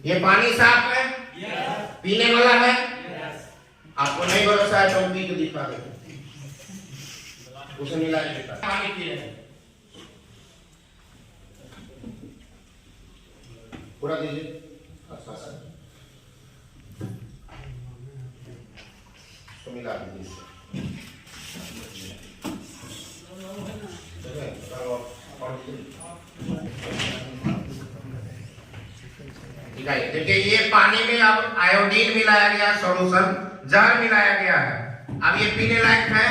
ये पानी साफ है, पीने वाला है। आपको नहीं भरोसा है तो पी के दिखा दे, उसे मिला के दिखा। पानी पी रहे पूरा दीजिए, तो मिला दीजिए। देखिए ये पानी में अब आयोडीन मिलाया गया, सॉल्यूशन जहर मिलाया गया है। अब ये पीने लायक है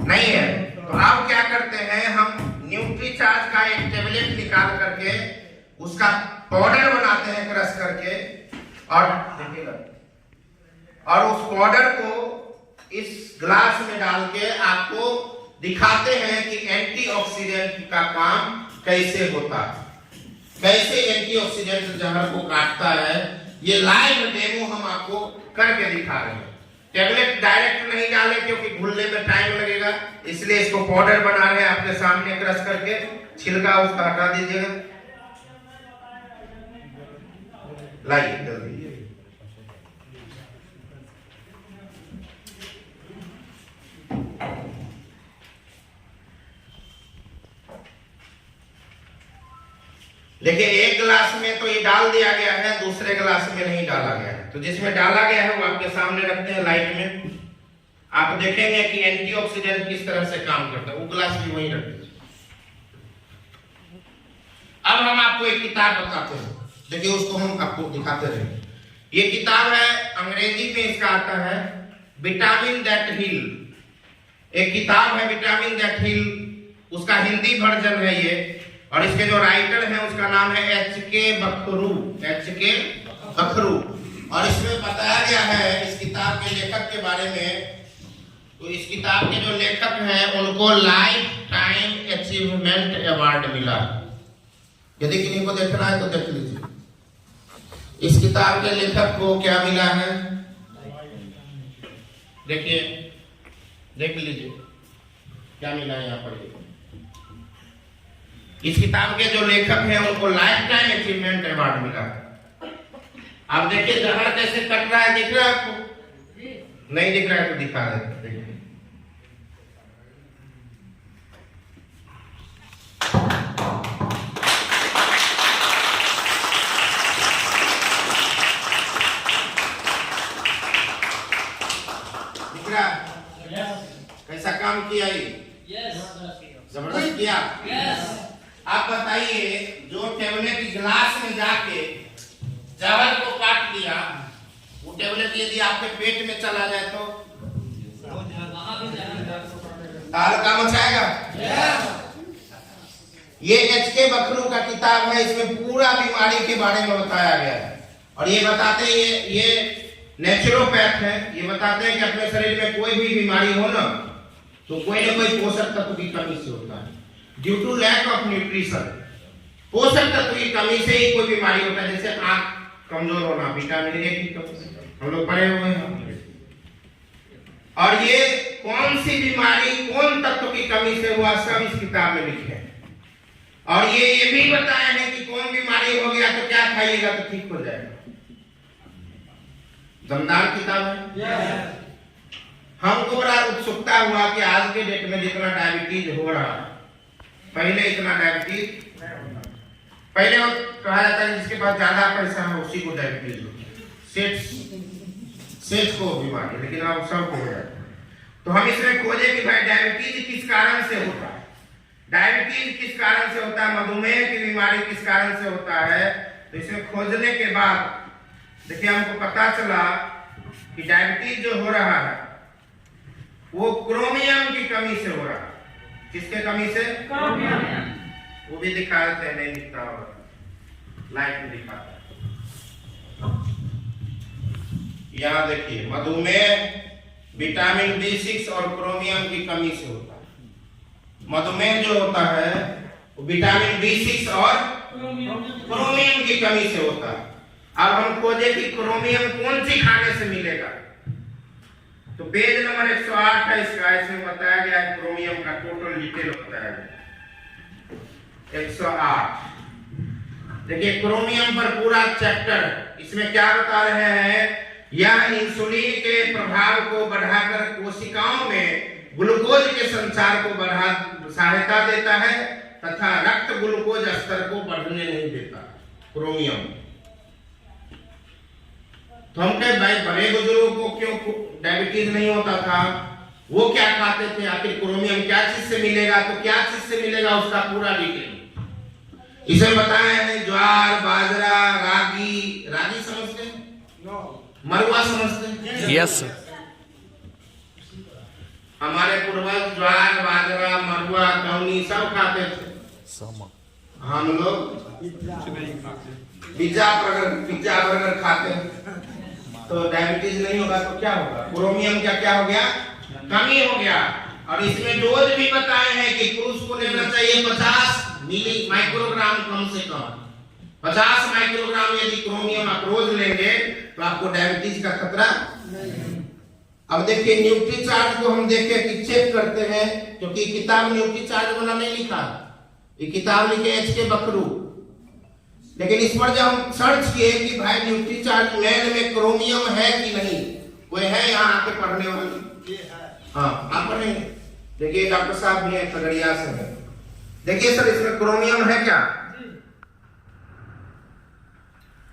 नहीं है। तो अब क्या करते हैं, हम न्यूट्रीचार्ज का एक टेबलेट निकाल करके उसका पाउडर बनाते हैं क्रश करके, और उस पाउडर को इस ग्लास में डाल के आपको दिखाते हैं कि एंटीऑक्सीडेंट का काम कैसे होता है, कैसे एंटीऑक्सीडेंट जहर को काटता है। ये लाइव डेमो हम आपको करके दिखा रहे हैं। टेबलेट डायरेक्ट नहीं डालें क्योंकि घुलने में टाइम लगेगा, इसलिए इसको पाउडर बना रहे हैं आपके सामने क्रश करके। छिलका उसका हटा दीजिएगा, लाइए जल्दी। देखिए एक गिलास में तो ये डाल दिया गया है, दूसरे गिलास में नहीं डाला गया है। तो जिसमें डाला गया है वो आपके सामने रखते हैं लाइट में। आप देखेंगे कि एंटीऑक्सीडेंट किस तरह से काम करता है। वो गिलास भी वहीं रख दीजिए। अब हम आपको एक किताब बताते हैं, देखिए उसको हम आपको दिखाते रहे। ये किताब है, अंग्रेजी में इसका आता है विटामिन दैट हील। एक किताब है विटामिन दैट हील, उसका हिंदी वर्जन है ये। और इसके जो राइटर हैं उसका नाम है एच.के. बखरू। और इसमें बताया गया है इस किताब के लेखक के बारे में। तो इस किताब के जो लेखक हैं उनको लाइफ टाइम अचीवमेंट अवार्ड मिला। यदि किन्हीं को देखना है तो देख लीजिए। इस किताब के लेखक को क्या मिला है, देखिए देख लीजिए क्या मिला है यहाँ पर। इस किताब के जो लेखक हैं उनको लाइफ टाइम अचीवमेंट अवार्ड मिला। आप देखिए जहर कैसे कट रहा है, दिख रहा है आपको? नहीं दिख रहा है तो दिखा देते हैं। दिख रहा है कैसा काम किया ये? जबरदस्त किया। आप बताइए, जो टेबलेट गिलास में जाके जहर को काट दिया, वो टेबलेट यदि आपके पेट में चला जाए तो हल्का मचाएगा। ये एच.के. बखरू का किताब है, इसमें पूरा बीमारी के बारे में बताया गया है। और ये बताते हैं, ये नेचुरोपैथ है, ये बताते हैं कि अपने शरीर में कोई भी बीमारी हो ना तो कोई ना कोई पोषक तत्व की कमी से होता है। Due to lack of nutrition, पोषक तत्व की कमी से ही कोई बीमारी होता है। जैसे आंख कमजोर होना, विटामिन ए की कमी से हम लोग पढ़े हुए हैं। और ये कौन सी बीमारी कौन तत्व की कमी से हुआ, सब इस किताब में लिखे हैं। और ये भी बताया है कि कौन बीमारी हो गया तो क्या खाइएगा तो ठीक हो जाएगा। दमदार किताब है। हमको बड़ा उत्सुकता हुआ कि आज के डेट में जितना डायबिटीज हो रहा है, पहले इतना डायबिटीज पहले कहा जाता है जिसके पास ज्यादा पैसा है उसी को डायबिटीज हो, सेठ को बीमारी, लेकिन अब सबको हो जाता है। तो हम इसमें खोजे कि भाई डायबिटीज किस कारण से होता है, डायबिटीज किस कारण से होता है, मधुमेह की बीमारी किस कारण से होता है। तो इसमें खोजने के बाद देखिए हमको पता चला कि डायबिटीज जो हो रहा है वो क्रोमियम की कमी से हो रहा है। किसके कमी से? क्रोमियम। वो भी दिखा देते हैं, नहीं दिखता होगा, लाइट में दिखाता है। यहाँ देखिए मधुमेह विटामिन B6 और क्रोमियम की कमी से होता है। मधुमेह जो होता है वो विटामिन B6 और क्रोमियम की कमी से होता है। अब हम खोजे कि क्रोमियम कौन सी खाने से मिलेगा। तो पेज नंबर 108 है इसका, इसमें बताया गया है क्रोमियम का टोटल डिटेल बताया गया 108। देखिए क्रोमियम पर पूरा चैप्टर, इसमें क्या बता रहे हैं, यह इंसुलिन के प्रभाव को बढ़ाकर कोशिकाओं में ग्लूकोज के संचार को बढ़ा सहायता देता है तथा रक्त ग्लूकोज स्तर को बढ़ने नहीं देता। क्रोमियम तो हम कहे भाई बड़े बुजुर्गों को क्यों डायबिटीज नहीं होता था, वो क्या खाते थे, आखिर क्रोमियम क्या चीज से मिलेगा, तो क्या चीज से मिलेगा उसका पूरा डिटेल इसे बताया है। ज्वार, बाजरा, रागी, रागी समझते हैं? मरुआ समझते हैं? यस। हमारे पूर्वज ज्वार, बाजरा, मरुआ, कौनी सब खाते थे। हम लोग पिज्जा बर्गर खाते हैं, तो डायबिटीज नहीं होगा तो क्या होगा, क्रोमियम क्या हो गया, कमी हो गया। और इसमें डोज भी बताए हैं कि पुरुष को लेना चाहिए 50 मिली माइक्रोग्राम, कम से कम 50 माइक्रोग्राम यदि क्रोमियम आप रोज लेंगे तो आपको डायबिटीज का खतरा नहीं। अब देखिए न्यूट्री चार्ट को हम देख के चेक करते हैं, क्योंकि किताब न्यूट्री चार्ट वाला नहीं लिखा, ये किताब लिखे एच.के. बकरू, लेकिन इस पर जब हम सर्च किए कि भाई न्यूट्री चार्ट मैन में क्रोमियम है कि नहीं, कोई है यहाँ आके पढ़ने वाले? हाँ आप पढ़ेंगे। देखिए डॉक्टर साहब भी है, खगड़िया से है। देखिए सर इसमें क्रोमियम है क्या,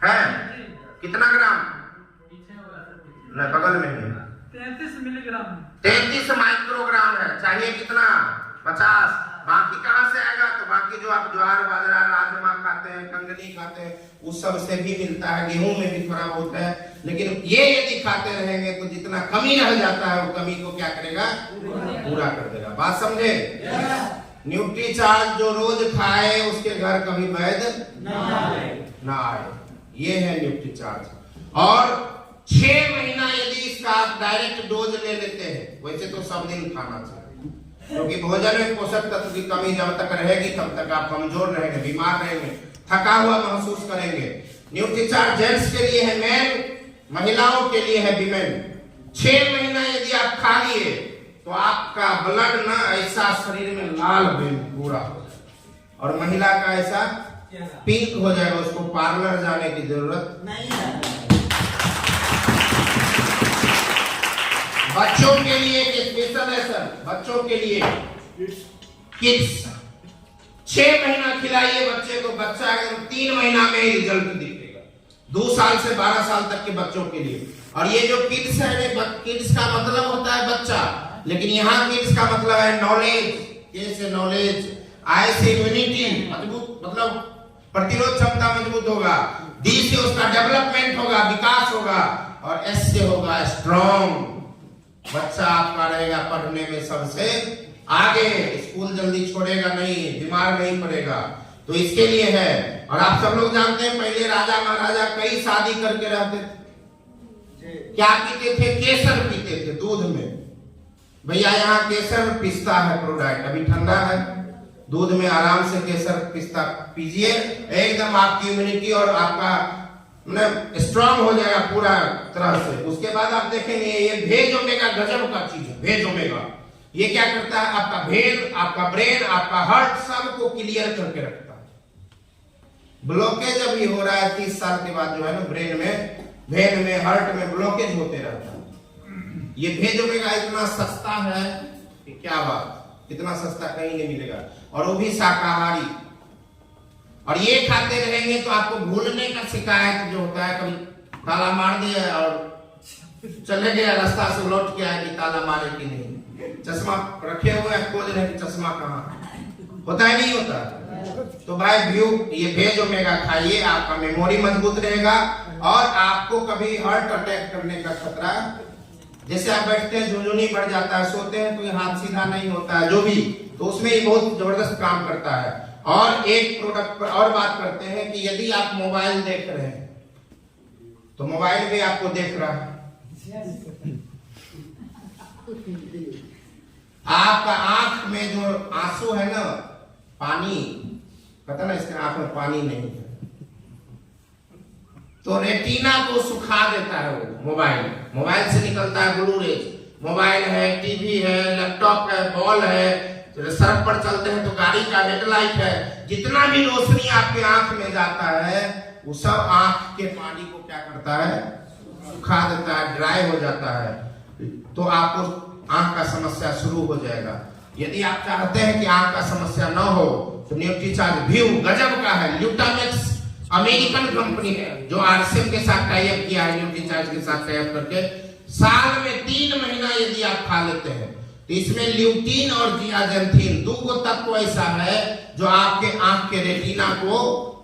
है कितना ग्राम? नहीं बगल में है 33 मिलीग्राम, 33 माइक्रोग्राम है। चाहिए कितना? 50। बाकी कहाँ से आएगा, तो बाकी जो आप ज्वार, बाजरा, राजमा खाते हैं, कंगनी खाते हैं, उस सब से भी मिलता है, गेहूं में भी थोड़ा बहुत है। लेकिन ये यदि खाते रहेंगे तो जितना कमी रह जाता है वो कमी को क्या करेगा, पूरा कर देगा। बात समझे? न्यूट्री चार्ज जो रोज खाए उसके घर कभी वैद ना आए, ये है न्यूट्री चार्ज। और 6 महीना यदि इसका आप डायरेक्ट डोज ले लेते हैं, वैसे तो सब दिन खाना चाहिए, क्योंकि भोजन में पोषक तत्व की कमी जब तक रहेगी तब तक आप कमजोर रहेंगे, बीमार रहेंगे, थका हुआ महसूस करेंगे। न्यूट्री चार्ज जेंट्स के लिए है मेन, महिलाओं के लिए है विमेन। 6 महीना यदि आप खा लिए तो आपका ब्लड ना ऐसा शरीर में लाल पूरा हो जाएगा, और महिला का ऐसा पिंक हो जाएगा, उसको पार्लर जाने की जरूरत नहीं है। बच्चों के लिए एक स्पेशल है सर, बच्चों के लिए किड्स 6 महीना खिलाइए बच्चे को, बच्चा एकदम 3 महीना में ही रिजल्ट दिखेगा। 2 साल से 12 साल तक के बच्चों के लिए। और ये जो किड्स है, किड्स का मतलब होता है बच्चा, लेकिन यहाँ किड्स का मतलब है नॉलेज। ए से नॉलेज, आई से इम्यूनिटी मजबूत, मतलब प्रतिरोध क्षमता मजबूत होगा, डी से उसका डेवलपमेंट होगा, विकास होगा, और एस से होगा स्ट्रॉन्ग। बच्चा आपका रहेगा पढ़ने में सबसे आगे, स्कूल जल्दी छोड़ेगा नहीं, बीमार नहीं पड़ेगा, तो इसके लिए है। और आप सब लोग जानते हैं पहले राजा महाराजा कई शादी करके रहते थे, क्या पीते थे? केसर पीते थे दूध में। भैया यहाँ केसर पिस्ता है प्रोडक्ट, अभी ठंडा है, दूध में आराम से केसर पिस्ता पीजिए, एकदम आपकी इम्यूनिटी और आपका स्ट्रॉन्ग हो जाएगा पूरा तरह से। उसके बाद आप देखेंगे ये भेज ओमेगा गजब का चीज है। भेज ओमेगा ये क्या करता है, आपका भेज, आपका ब्रेन, आपका हार्ट सबको क्लियर करके रखता है। ब्लॉकेज अभी हो रहा है 30 साल के बाद जो है ना, ब्रेन में, वेन में, हार्ट में ब्लॉकेज होते रहता है। ये भेज ओमेगा इतना सस्ता है कि क्या बात, इतना सस्ता कहीं नहीं मिलेगा, और वो भी शाकाहारी। और ये खाते रहेंगे तो आपको भूलने का शिकायत जो होता है, कभी ताला मार दिया और चले गया, रास्ता से लौट के आया कि ताला मारे कि नहीं, चश्मा रखे हुए हैं, खोज रहे कि चश्मा कहाँ, होता है नहीं होता? तो भाई व्यू ये भेज ओमेगा खाइए, आपका मेमोरी मजबूत रहेगा, और आपको कभी हार्ट अटैक करने का खतरा, जैसे आप बैठते हैं झुनझुनी बढ़ जाता है, सोते हैं तो ये हाथ सीधा नहीं होता है, जो भी, तो उसमें ये बहुत जबरदस्त काम करता है। और एक प्रोडक्ट पर और बात करते हैं कि यदि आप मोबाइल देख रहे हैं तो मोबाइल भी आपको देख रहा है, आपका आंख में जो आंसू है ना, पानी, पता ना इसके आंख में पानी नहीं है, तो रेटिना को सुखा देता है वो मोबाइल से निकलता है ब्लू रेज। मोबाइल है, टीवी है, लैपटॉप है, बॉल है, सड़क पर चलते हैं तो गाड़ी का हेडलाइट है, जितना भी रोशनी आपके आंख में जाता है वो सब आंख के पानी को क्या करता है, सुखा देता है, ड्राई हो जाता है। तो आपको आंख का समस्या शुरू हो जाएगा। यदि आप चाहते हैं कि आंख का समस्या न हो तो न्यूट्रीचार्ज व्यू गजब का है। ल्यूटामैक्स अमेरिकन कंपनी है जो आरसीएम के साथ टाई अप किया है, न्यूट्रीचार्ज के साथ टाई अप करके साल में 3 महीना यदि आप खा लेते हैं तो इसमें ल्यूटीन और जियाजेंथिन 2 तत्व ऐसा है जो आपके आंख के रेटिना को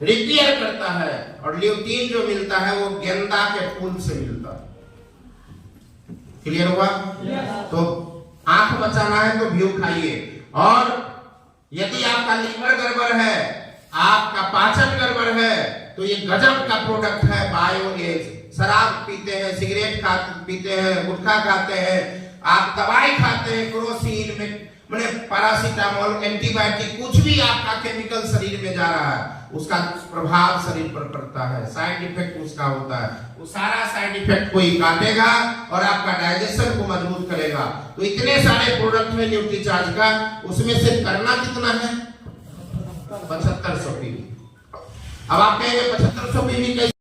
रिपेयर करता है। और ल्यूटीन जो मिलता है वो गेंदा के फूल से मिलता है। क्लियर हुआ? तो आंख बचाना है तो व्यू खाइए। और यदि आपका लीवर गड़बड़ है, आपका पाचन गड़बड़ है, तो ये गजब का प्रोडक्ट है बायो एज। शराब पीते हैं, सिगरेट पीते हैं, गुटखा खाते हैं, आप दवाई खाते हैं, क्रोसिन में मैंने पैरासीटामोल, एंटीबायोटिक, कुछ भी आपका केमिकल शरीर में जा रहा है उसका प्रभाव शरीर पर पड़ता है, साइड इफेक्ट उसका होता है। वो सारा साइड इफेक्ट को ही काटेगा और आपका डाइजेशन को मजबूत करेगा। तो इतने सारे प्रोडक्ट में न्यूट्रीचार्ज का, उसमें से करना कितना है 7500 पीवी। अब आप कहेंगे 7500 पीवी कैसे